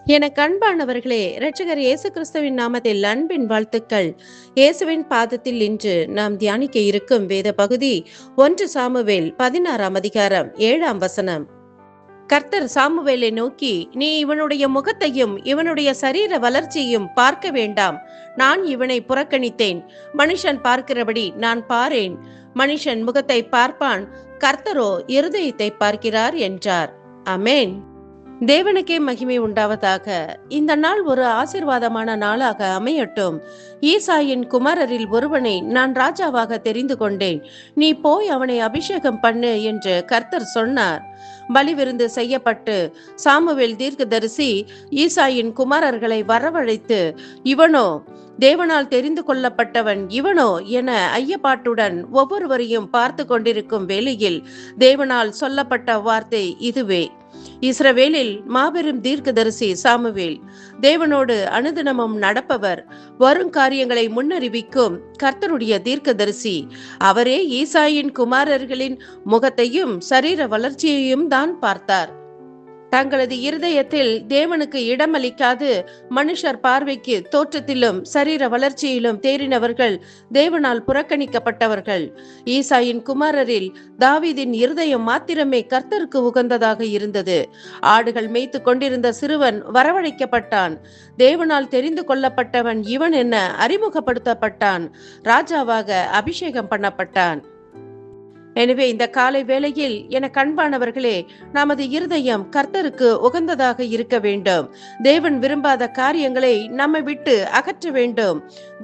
எனக்கு அன்பானவர்களே, இரட்சகர் இயேசு கிறிஸ்துவின் நாமத்தில் அன்பின் வாழ்த்துக்கள். இயேசுவின் பாதத்தில் இன்று நாம் தியானிக்க இருக்கும் வேத பகுதி 1 சாமுவேல் 16ஆம் அதிகாரம் 7ஆம் வசனம். கர்த்தர் சாமுவேலை நோக்கி, நீ இவனுடைய முகத்தையும் இவனுடைய சரீர வளர்ச்சியையும் பார்க்க வேண்டாம். நான் இவனை புறக்கணித்தேன். மனுஷன் பார்க்கிறபடி நான் பாரேன். மனுஷன் முகத்தை பார்ப்பான், கர்த்தரோ இருதயத்தை பார்க்கிறார் என்றார். ஆமென். தேவனுக்கே மகிமை உண்டாவதாக. இந்த நாள் ஒரு ஆசீர்வாதமான நாளாக அமையட்டும். ஈசாயின் குமாரரில் ஒருவனை நான் ராஜாவாக தெரிந்து கொண்டேன். நீ போய் அவனை அபிஷேகம் பண்ணு என்று கர்த்தர் சொன்னார். பலிவிருந்து செய்யப்பட்டு சாமுவேல் தீர்க்கதரிசி ஈசாயின் குமாரர்களை வரவழைத்து, இவனோ தேவனால் தெரிந்து கொள்ளப்பட்டவன், இவனோ என ஐயப்பாட்டுடன் ஒவ்வொருவரையும் பார்த்து கொண்டிருக்கும் வேளையில் தேவனால் சொல்லப்பட்ட வார்த்தை இதுவே. இஸ்ரவேலில் மாபெரும் தீர்க்கதரிசி சாமுவேல், தேவனோடு அனுதினமும் நடப்பவர், வரும் காரியங்களை முன்னறிவிக்கும் கர்த்தருடைய தீர்க்கதரிசி. அவரே ஈசாயின் குமாரர்களின் முகத்தையும் சரீர வளர்ச்சியையும் தான் பார்த்தார். தங்களது இருதயத்தில் தேவனுக்கு இடமளிக்காது மனுஷர் பார்வைக்கு தோற்றத்திலும் சரீர வளர்ச்சியிலும் தேறினவர்கள், தேவனால் புறக்கணிக்கப்பட்டவர்கள். ஈசாயின் குமாரரில் தாவீதின் இருதயம் மாத்திரமே கர்த்தருக்கு உகந்ததாக இருந்தது. ஆடுகள் மேய்த்து கொண்டிருந்த சிறுவன் வரவழைக்கப்பட்டான். தேவனால் தெரிந்து கொள்ளப்பட்டவன் இவன் என அறிமுகப்படுத்தப்பட்டான். ராஜாவாக அபிஷேகம் பண்ணப்பட்டான். எனவே இந்த காலை வேளையில் என அன்பானவர்களே, நமது இருதயம் கர்த்தருக்கு உகந்ததாக இருக்க வேண்டும். தேவன் விரும்பாத காரியங்களை நம்மை விட்டு அகற்ற வேண்டும்.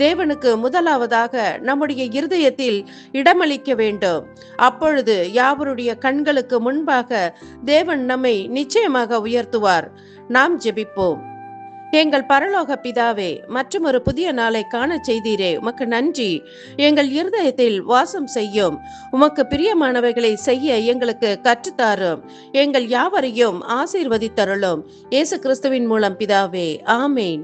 தேவனுக்கு முதலாவதாக நம்முடைய இருதயத்தில் இடமளிக்க வேண்டும். அப்பொழுது யாவருடைய கண்களுக்கு முன்பாக தேவன் நம்மை நிச்சயமாக உயர்த்துவார். நாம் ஜெபிப்போம். எங்கள் பரலோக பிதாவே, மற்றும் ஒரு புதிய நாளை காண செய்தீரே, உமக்கு நன்றி. எங்கள் இருதயத்தில் வாசம் செய்யும். உமக்கு பிரியமானவைகளை செய்ய எங்களுக்கு கற்றுத்தாரும். எங்கள் யாவரையும் ஆசீர்வதித்தருளும். இயேசு கிறிஸ்துவின் மூலம் பிதாவே, ஆமேன்.